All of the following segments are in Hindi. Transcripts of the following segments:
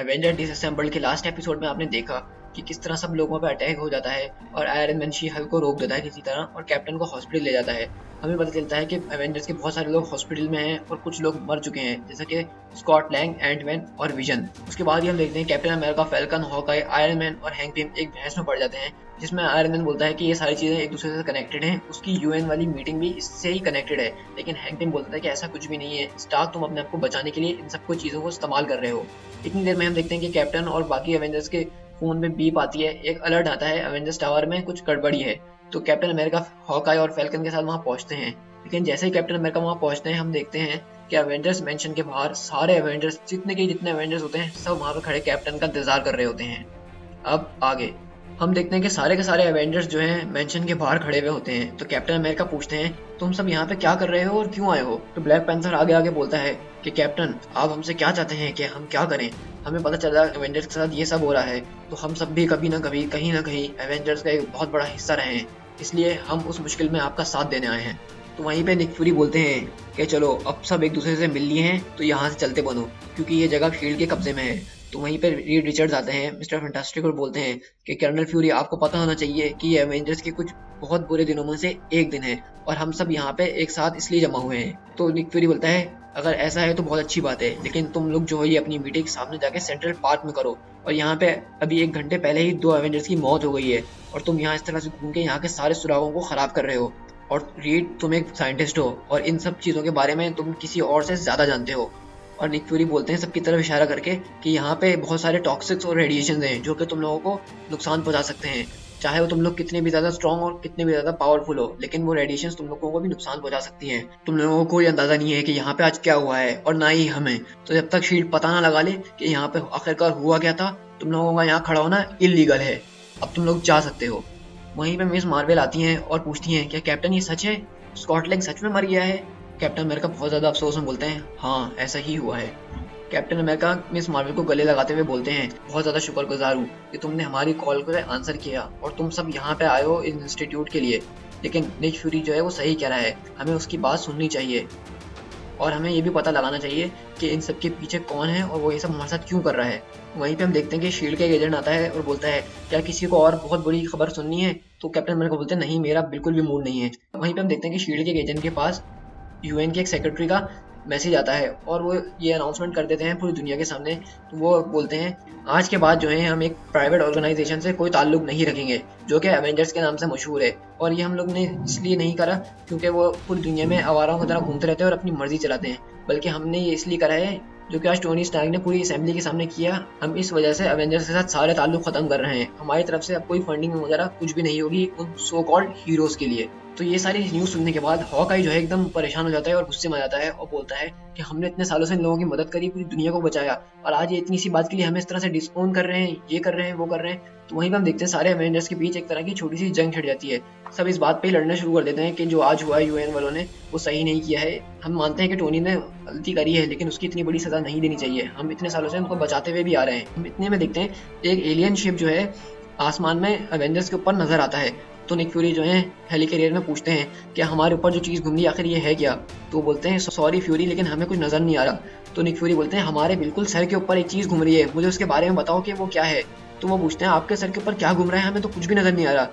एवेंजर डिसअसेंबल्ड के लास्ट एपिसोड में आपने देखा कि किस तरह सब लोगों पर अटैक हो जाता है और आयरन मैन शी हल्क को रोक देता है किसी तरह और कैप्टन को हॉस्पिटल ले जाता है। हमें पता चलता है कि एवेंजर्स के बहुत सारे लोग हॉस्पिटल में हैं और कुछ लोग मर चुके हैं, जैसा कि स्कॉट लैंग, एंटमैन और विजन। उसके बाद ही हम देखते हैं captain America, falcon, Hawkeye, iron man और हैंक पिम एक बहस में पड़ जाते हैं, जिसमें आयरन मैन बोलता है कि ये सारी चीजें एक दूसरे से कनेक्टेड हैं, उसकी यूएन वाली मीटिंग भी इससे ही कनेक्टेड है। लेकिन हैंक पिम बोलता है कि ऐसा कुछ भी नहीं है, स्टार्क तुम अपने आप को बचाने के लिए इन सबको चीजों को इस्तेमाल कर रहे हो। इतनी देर में हम देखते हैं कि कैप्टन और बाकी एवेंजर्स के फोन में बीप आती है, एक अलर्ट आता है एवेंजर्स टावर में कुछ गड़बड़ी है। तो कैप्टन अमेरिका, हॉकाई और फैल्कन के साथ वहां पहुंचते हैं। लेकिन जैसे ही कैप्टन अमेरिका वहां पहुंचते हैं हम देखते हैं कि एवेंजर्स मेंशन के बाहर सारे एवेंजर्स, जितने एवेंजर्स होते हैं, सब वहां पे खड़े कैप्टन का इंतजार कर रहे होते हैं। अब आगे हम देखते हैं कि सारे के सारे एवेंजर्स जो हैं मेंशन के बाहर खड़े हुए होते हैं। तो कैप्टन अमेरिका पूछते हैं तुम सब यहाँ पे क्या कर रहे हो और क्यों आए हो? तो ब्लैक पैंथर आगे आगे बोलता है कि कैप्टन आप हमसे क्या चाहते हैं कि हम क्या करें? हमें पता चला एवेंजर्स के साथ ये सब हो रहा है, तो हम सब भी कभी ना कभी कहीं ना कहीं एवेंजर्स का एक बहुत बड़ा हिस्सा रहे हैं, इसलिए हम उस मुश्किल में आपका साथ देने आए हैं। तो वहीं पे निक फ्यूरी बोलते हैं कि चलो अब सब एक दूसरे से मिल लिए हैं तो यहाँ से चलते बनो, क्योंकि ये जगह शील्ड के कब्जे में है। तो वहीं पे रीड रिचर्ड्स आते हैं, मिस्टर फैंटास्टिक, और बोलते हैं कि कर्नल फ्यूरी आपको पता होना चाहिए कि ये एवेंजर्स के कुछ बहुत बुरे दिनों में से एक दिन है और हम सब यहाँ पे एक साथ इसलिए जमा हुए हैं। तो निक फ्यूरी बोलता है अगर ऐसा है तो बहुत अच्छी बात है, लेकिन तुम लोग जो है ये अपनी मीटिंग सामने जाके सेंट्रल पार्क में करो, और यहाँ पे अभी 1 घंटे पहले ही 2 एवेंजर्स की मौत हो गई है और तुम यहाँ इस तरह से घूम के यहाँ के सारे सुरागों को खराब कर रहे हो। और रीड तुम एक साइंटिस्ट हो और इन सब चीज़ों के बारे में तुम किसी और से ज़्यादा जानते हो। और निक फ्यूरी बोलते हैं सबकी तरफ इशारा करके कि यहाँ पे बहुत सारे टॉक्सिक्स और रेडिएशन हैं जो कि तुम लोगों को नुकसान पहुंचा सकते हैं, चाहे वो तुम लोग कितने भी ज़्यादा स्ट्रॉन्ग और कितने भी ज़्यादा पावरफुल हो, लेकिन वो रेडिएशन तुम लोगों को भी नुकसान पहुंचा सकती हैं। तुम लोगों को कोई अंदाज़ा नहीं है कि यहाँ पे आज क्या हुआ है और ना ही हमें। तो जब तक शील्ड पता ना लगा ले कि यहाँ पे आखिरकार हुआ क्या था, तुम लोगों का यहाँ खड़ा होना इलीगल है। अब तुम लोग जा सकते हो। वहीं पे मिस मार्वल आती हैं और पूछती हैं क्या कैप्टन ये सच है? स्कॉट लैंग सच में मर गया है? कैप्टन अमेरिका बहुत ज़्यादा अफसोस में बोलते हैं हाँ ऐसा ही हुआ है। कैप्टन अमेरिका मिस मार्वल को गले लगाते हुए बोलते हैं बहुत ज़्यादा शुक्रगुजार हूँ कि तुमने हमारी कॉल को आंसर किया और तुम सब यहाँ पे आए हो इस इंस्टीट्यूट के लिए। लेकिन निक फ्यूरी जो है वो सही कह रहा है, हमें उसकी बात सुननी चाहिए और हमें ये भी पता लगाना चाहिए कि इन सब के पीछे कौन है और वो ये सब हमारे साथ क्यों कर रहा है। वहीं पे हम देखते हैं कि शील्ड का एक एजेंट आता है और बोलता है क्या किसी को और बहुत बड़ी खबर सुननी है? तो कैप्टन अमेरिका बोलते हैं नहीं, मेरा बिल्कुल भी मूड नहीं है। वहीं पे हम देखते हैं कि शील्ड के एक एजेंट के पास यूएन के एक सेक्रेटरी का मैसेज आता है और वो ये अनाउंसमेंट कर देते हैं पूरी दुनिया के सामने। तो वो बोलते हैं आज के बाद जो है हम एक प्राइवेट ऑर्गेनाइजेशन से कोई ताल्लुक नहीं रखेंगे जो कि एवेंजर्स के नाम से मशहूर है, और ये हम लोग ने इसलिए नहीं करा क्योंकि वो पूरी दुनिया में आवाराओं की तरह घूमते रहते हैं और अपनी मर्जी चलाते हैं, बल्कि हमने ये इसलिए करा है जो कि आज टोनी स्टार्क ने पूरी असेंबली के सामने किया। हम इस वजह से एवेंजर्स के साथ सारे ताल्लुक खत्म कर रहे हैं, हमारी तरफ से अब कोई फंडिंग वगैरह कुछ भी नहीं होगी उन सो कॉल्ड हीरोज के लिए। तो ये सारी न्यूज़ सुनने के बाद हॉकाई जो है एकदम परेशान हो जाता है और गुस्से में आ जाता है और बोलता है कि हमने इतने सालों से इन लोगों की मदद करी, पूरी दुनिया को बचाया, और आज ये इतनी सी बात के लिए हमें इस तरह से डिस्काउंट कर रहे हैं, ये कर रहे हैं, वो कर रहे हैं। तो वहीं पर हम देखते हैं सारे एवेंजर्स के बीच एक तरह की छोटी सी जंग छिड़ जाती है। सब इस बात पे ही लड़ना शुरू कर देते हैं कि जो आज हुआ है यूएन वालों ने वो सही नहीं किया है। हम मानते हैं कि टोनी ने गलती करी है, लेकिन उसकी इतनी बड़ी सजा नहीं देनी चाहिए, हम इतने सालों से उनको बचाते हुए भी आ रहे हैं। हम इतने में देखते हैं एक एलियन शिप जो है आसमान में एवेंजर्स के ऊपर नजर आता है। तो निक फ्यूरी जो है हेलिकैरियर में पूछते हैं कि हमारे ऊपर जो चीज़ घूम रही है आखिर ये है क्या? तो बोलते हैं सॉरी फ्यूरी, लेकिन हमें कुछ नज़र नहीं आ रहा। तो निक फ्यूरी बोलते हैं हमारे बिल्कुल सर के ऊपर एक चीज़ घूम रही है, मुझे उसके बारे में बताओ कि वो क्या है। तो वो पूछते हैं आपके सर के ऊपर क्या घूम रहा है, हमें तो कुछ भी नज़र नहीं आ रहा।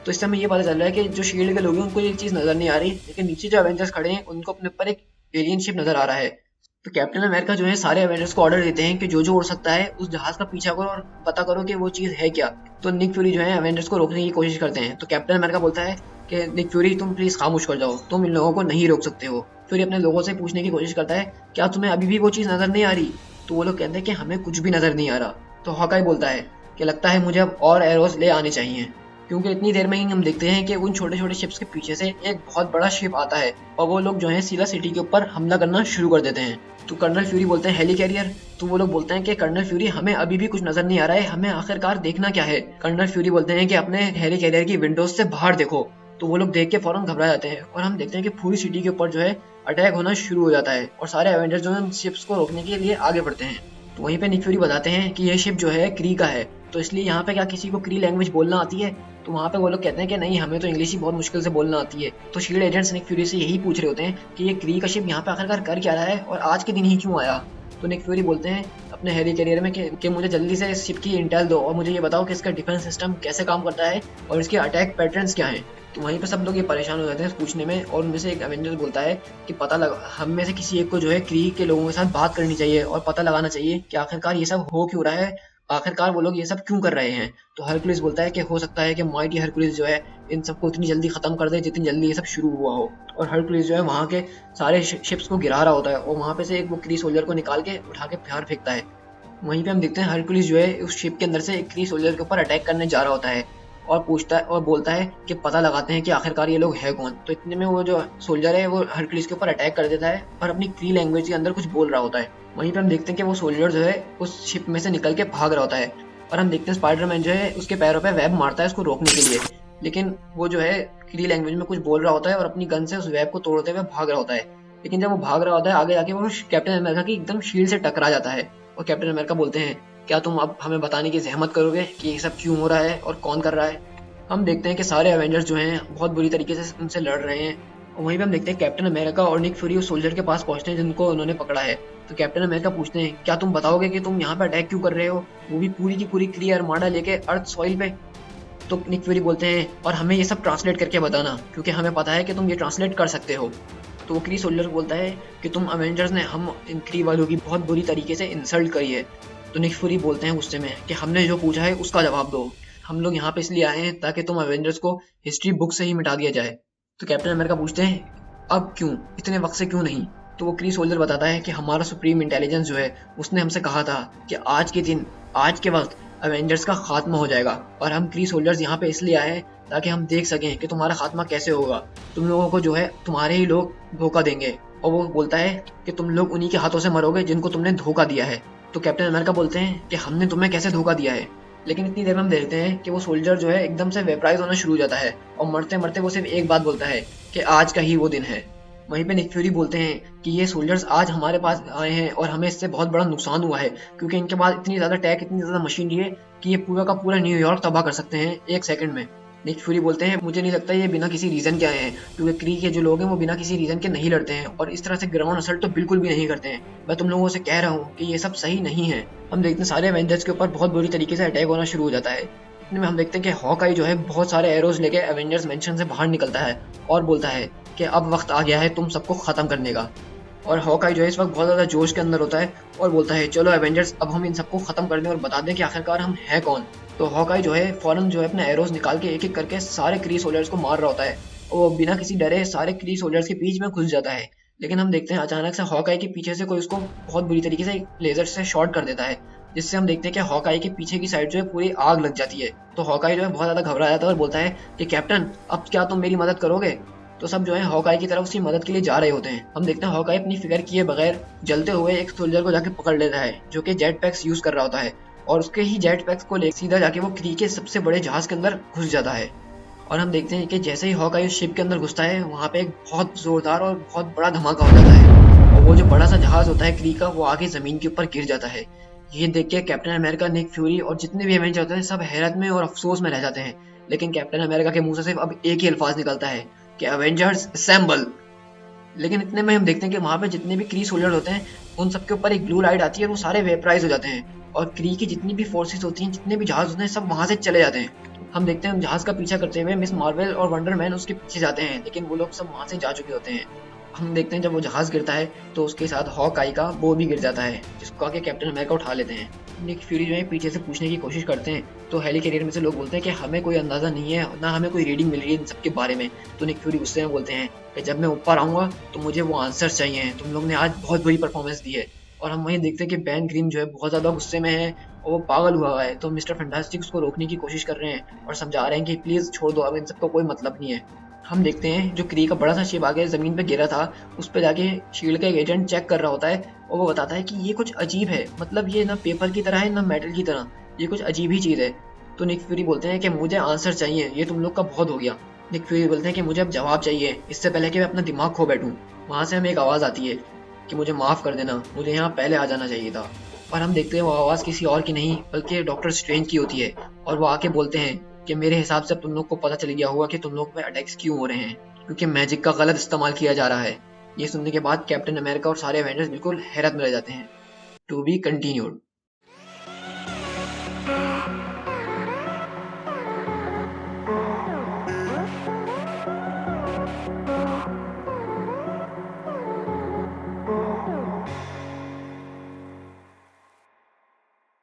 तो इससे हमें ये पता चल रहा है कि जो शील्ड के लोग हैं उनको ये चीज़ नज़र नहीं आ रही, लेकिन नीचे जो एवेंजर्स खड़े हैं उनको अपने ऊपर एक एलियन शिप नज़र आ रहा है। तो कैप्टन अमेरिका जो है सारे एवेंजर्स को ऑर्डर देते हैं कि जो जो उड़ सकता है उस जहाज का पीछा करो और पता करो कि वो चीज़ है क्या। तो निक फ्यूरी जो है एवेंजर्स को रोकने की कोशिश करते हैं। तो कैप्टन अमेरिका बोलता है कि निक फ्यूरी तुम प्लीज खामोश कर जाओ, तुम इन लोगों को नहीं रोक सकते हो। फ्यूरी अपने लोगों से पूछने की कोशिश करता है क्या तुम्हें अभी भी वो चीज़ नज़र नहीं आ रही? तो वो लोग कहते हैं कि हमें कुछ भी नज़र नहीं आ रहा। तो हॉकाई बोलता है कि लगता है मुझे अब और एरोस ले आने चाहिए, क्योंकि इतनी देर में ही हम देखते हैं कि उन छोटे छोटे शिप्स के पीछे से एक बहुत बड़ा शिप आता है और वो लोग जो है सीधा सिटी के ऊपर हमला करना शुरू कर देते हैं। तो कर्नल फ्यूरी बोलते हैं हेलिकैरियर। तो वो लोग बोलते हैं कि कर्नल फ्यूरी हमें अभी भी कुछ नजर नहीं आ रहा है, हमें आखिरकार देखना क्या है। कर्नल फ्यूरी बोलते हैं कि अपने हेलिकैरियर की विंडोज से बाहर देखो। तो वो लोग देख के फौरन घबरा जाते हैं और हम देखते हैं कि पूरी सिटी के ऊपर जो है अटैक होना शुरू हो जाता है और सारे एवेंजर्स जो है शिप्स को रोकने के लिए आगे बढ़ते हैं। तो वहीं पे निक फ्यूरी बताते हैं कि ये शिप जो है क्री का है, तो इसलिए यहाँ पे क्या किसी को क्री लैंग्वेज बोलना आती है? तो वहाँ पे वो लोग कहते हैं कि नहीं, हमें तो इंग्लिश ही बहुत मुश्किल से बोलना आती है। तो शील्ड एजेंट्स निक फ्यूरी से यही पूछ रहे होते हैं कि ये क्री का शिप यहाँ पे आखिरकार कर क्या रहा है और आज के दिन ही क्यों आया। तो निक फ्यूरी बोलते हैं अपने हैरी करियर में कि मुझे जल्दी से इस शिप की इंटेल दो और मुझे ये बताओ कि इसका डिफेंस सिस्टम कैसे काम करता है और इसके अटैक पैटर्न्स क्या हैं। तो वहीं पे सब लोग ये परेशान हो जाते हैं पूछने में, और उनमें से एक एवेंजर बोलता है कि पता लगा, हम में से किसी एक को जो है क्री के लोगों के साथ बात करनी चाहिए और पता लगाना चाहिए कि आखिरकार ये सब हो क्यों रहा है, आखिरकार वो लोग ये सब क्यों कर रहे हैं। तो हरकुलिस बोलता है कि हो सकता है कि माइटी हरकुलिस जो है इन सबको इतनी जल्दी खत्म कर दे जितनी जल्दी ये सब शुरू हुआ हो। और हरकुलिस जो है वहाँ के सारे शिप्स को गिरा रहा होता है और वहाँ पे से एक वो क्री सोल्जर को निकाल के उठा के बाहर फेंकता है। वहीं पे हम देखते हैं हरकुलिस जो है उस शिप के अंदर से एक क्री सोल्जर के ऊपर अटैक करने जा रहा होता है और पूछता है और बोलता है कि पता लगाते हैं कि आखिरकार ये लोग है कौन। तो इतने में वो जो सोल्जर है वो हरकुलिस के ऊपर अटैक कर देता है और अपनी क्री लैंग्वेज के अंदर कुछ बोल रहा होता है। वहीं पे हम देखते हैं कि वो सोल्जर जो है उस शिप में से निकल के भाग रहा होता है और हम देखते हैं स्पाइडरमैन जो है उसके पैरों पे वेब मारता है उसको रोकने के लिए, लेकिन वो जो है क्री लैंग्वेज में कुछ बोल रहा होता है और अपनी गन से उस वेब को तोड़ते हुए भाग रहा होता है। लेकिन जब वो भाग रहा होता है आगे जाके वो कैप्टन अमेरिका की एकदम शील्ड से टकरा जाता है और कैप्टन अमेरिका बोलते हैं क्या तुम अब हमें बताने की जहमत करोगे कि ये सब क्यों हो रहा है और कौन कर रहा है। हम देखते हैं कि सारे एवेंजर्स जो हैं बहुत बुरी तरीके से उनसे लड़ रहे हैं और वहीं पे हम देखते हैं कैप्टन अमेरिका और निक फ्यूरी उस सोल्जर के पास पहुंचते हैं जिनको उन्होंने पकड़ा है। तो कैप्टन अमेरिका पूछते हैं क्या तुम बताओगे कि तुम यहाँ पे अटैक क्यों कर रहे हो, वो भी पूरी की पूरी क्री आर्माडा लेके अर्थ सॉइल पे। तो निक फ्यूरी बोलते हैं और हमें ये सब ट्रांसलेट करके बताना क्योंकि हमें पता है कि तुम ये ट्रांसलेट कर सकते हो। तो वो क्री सोल्जर बोलता है कि तुम अवेंजर्स ने हम इन क्री वालों की बहुत बुरी तरीके से इंसल्ट करी है। तो निक फ्यूरी बोलते हैं गुस्से में कि हमने जो पूछा है उसका जवाब दो, हम लोग यहाँ पे इसलिए आए हैं ताकि तुम अवेंजर्स को हिस्ट्री बुक से ही मिटा दिया जाए। तो कैप्टन अमेरिका पूछते हैं अब क्यों, इतने वक्त से क्यों नहीं। तो वो क्री सोल्जर बताता है कि हमारा सुप्रीम इंटेलिजेंस जो है उसने हमसे कहा था कि आज के दिन आज के वक्त अवेंजर्स का खात्मा हो जाएगा और हम क्री सोल्जर्स यहाँ पे इसलिए आए हैं ताकि हम देख सकें कि तुम्हारा खात्मा कैसे होगा। तुम लोगों को जो है तुम्हारे ही लोग धोखा देंगे। और वो बोलता है कि तुम लोग उन्हीं के हाथों से मरोगे जिनको तुमने धोखा दिया है। तो कैप्टन अमेरिका बोलते हैं कि हमने तुम्हें कैसे धोखा दिया है। लेकिन इतनी देर में हम देखते हैं कि वो सोल्जर जो है एकदम से वेपराइज होना शुरू हो जाता है और मरते मरते वो सिर्फ एक बात बोलता है कि आज का ही वो दिन है। वहीं पे निक फ्यूरी बोलते हैं कि ये सोल्जर्स आज हमारे पास आए हैं और हमें इससे बहुत बड़ा नुकसान हुआ है क्योंकि इनके पास इतनी ज़्यादा टैक इतनी ज़्यादा मशीनरी है कि ये पूरा का पूरा न्यूयॉर्क तबाह कर सकते हैं एक सेकंड में। निक फ्यूरी बोलते हैं मुझे नहीं लगता ये बिना किसी रीज़न के आए हैं क्योंकि क्री के जो लोग हैं वो बिना किसी रीज़न के नहीं लड़ते हैं और इस तरह से ग्राउंड असल्ट तो बिल्कुल भी नहीं करते हैं। मैं तुम लोगों से कह रहा हूँ कि ये सब सही नहीं है। हम देखते हैं सारे एवेंजर्स के ऊपर बहुत बुरी तरीके से अटैक होना शुरू हो जाता है। इतने में हम देखते हैं कि हॉकाई जो है बहुत सारे एरोज लेके एवेंजर्स मेंशन से बाहर निकलता है और बोलता है कि अब वक्त आ गया है तुम सबको खत्म करने का। और हॉकाई जो है इस वक्त बहुत ज़्यादा जोश के अंदर होता है और बोलता है चलो एवेंजर्स अब हम इन सबको खत्म कर दें और बता दें कि आखिरकार हम हैं कौन। तो हॉकाई जो है फौरन जो है अपने एरोज निकाल के एक एक करके सारे क्री सोल्जर्स को मार रहा होता है और वो बिना किसी डरे सारे क्री सोल्जर्स के बीच में घुस जाता है। लेकिन हम देखते हैं अचानक से हॉकाई के पीछे से कोई उसको बहुत बुरी तरीके से लेजर से शॉट कर देता है जिससे हम देखते हैं कि हॉकाई के पीछे की साइड जो है पूरी आग लग जाती है। तो हॉकाई जो है बहुत ज़्यादा घबरा जाता है और बोलता है कि कैप्टन अब क्या तुम मेरी मदद करोगे। तो सब जो है हॉकाई की तरफ उसकी मदद के लिए जा रहे होते हैं। हम देखते हैं हॉकाई अपनी फिगर किए बगैर जलते हुए एक सोल्जर को जाके पकड़ लेता है जो कि जेट पैक्स यूज कर रहा होता है और उसके ही जेट पैक्स को ले सीधा जाके वो क्री के सबसे बड़े जहाज के अंदर घुस जाता है। और हम देखते हैं कि जैसे ही हॉकाई उस शिप के अंदर घुसता है वहाँ पे एक बहुत जोरदार और बहुत बड़ा धमाका हो जाता है और वो जो बड़ा सा जहाज होता है क्री का वो आगे जमीन के ऊपर गिर जाता है। ये देख के कैप्टन अमेरिका, निक फ्यूरी और जितने भी एवेंजर होते हैं सब हैरत में और अफसोस में रह जाते हैं। लेकिन कैप्टन अमेरिका के मुंह से सिर्फ अब एक ही अल्फाज निकलता है कि एवेंजर्स असेंबल। लेकिन इतने में हम देखते हैं कि वहाँ पे जितने भी क्री सोल्जर होते हैं उन सबके ऊपर एक ब्लू लाइट आती है और वो सारे वेपराइज हो जाते हैं और क्री की जितनी भी फोर्सेस होती हैं जितने भी जहाज होते हैं सब वहाँ से चले जाते हैं। हम देखते हैं जहाज का पीछा करते हुए मिस मार्वल और वंडर मैन उसके पीछे जाते हैं लेकिन वो लोग सब वहाँ से जा चुके होते हैं। हम देखते हैं जब वो जहाज गिरता है तो उसके साथ हॉकाई का बो भी गिर जाता है जिसको आके कैप्टन अमेरिका उठा लेते हैं। निक फ्यूरी जो है पीछे से पूछने की कोशिश करते हैं तो हेली कैरियर में से लोग बोलते हैं कि हमें कोई अंदाजा नहीं है ना हमें कोई रीडिंग मिल रही है इन सब के बारे में। तो निक फ्यूरी गुस्से में बोलते हैं कि जब मैं ऊपर आऊँगा तो मुझे वो आंसर चाहिए, तुम लोग ने आज बहुत बुरी परफॉर्मेंस दी है। और हम वहीं देखते हैं कि बैन ग्रीन जो है बहुत ज़्यादा गुस्से में है और वो पागल हुआ है। तो मिस्टर फैंटास्टिक उसको रोकने की कोशिश कर रहे हैं और समझा रहे हैं कि प्लीज़ छोड़ दो, अब इन सबका कोई मतलब नहीं है। हम देखते हैं जो क्री का बड़ा सा शिप आगे ज़मीन पे गिरा था उस पर जाके शील्ड का एक एजेंट चेक कर रहा होता है और वो बताता है कि ये कुछ अजीब है, मतलब ये ना पेपर की तरह है ना मेटल की तरह, ये कुछ अजीब ही चीज़ है। तो निक फ्यूरी बोलते हैं कि मुझे आंसर चाहिए, ये तुम लोग का बहुत हो गया। निक फ्यूरी बोलते हैं कि मुझे अब जवाब चाहिए इससे पहले कि मैं अपना दिमाग खो बैठूं। वहाँ से हमें एक आवाज़ आती है कि मुझे माफ़ कर देना, मुझे यहाँ पहले आ जाना चाहिए था। और हम देखते हैं वो आवाज़ किसी और की नहीं बल्कि डॉक्टर स्ट्रेंज की होती है और वो आके बोलते हैं कि मेरे हिसाब से अब तुम लोग को पता चल गया होगा कि तुम लोग पे अटैक्स क्यों हो रहे हैं क्योंकि मैजिक का गलत इस्तेमाल किया जा रहा है। ये सुनने के बाद कैप्टन अमेरिका और सारे एवेंजर्स बिल्कुल हैरत में रह जाते हैं। To be continued.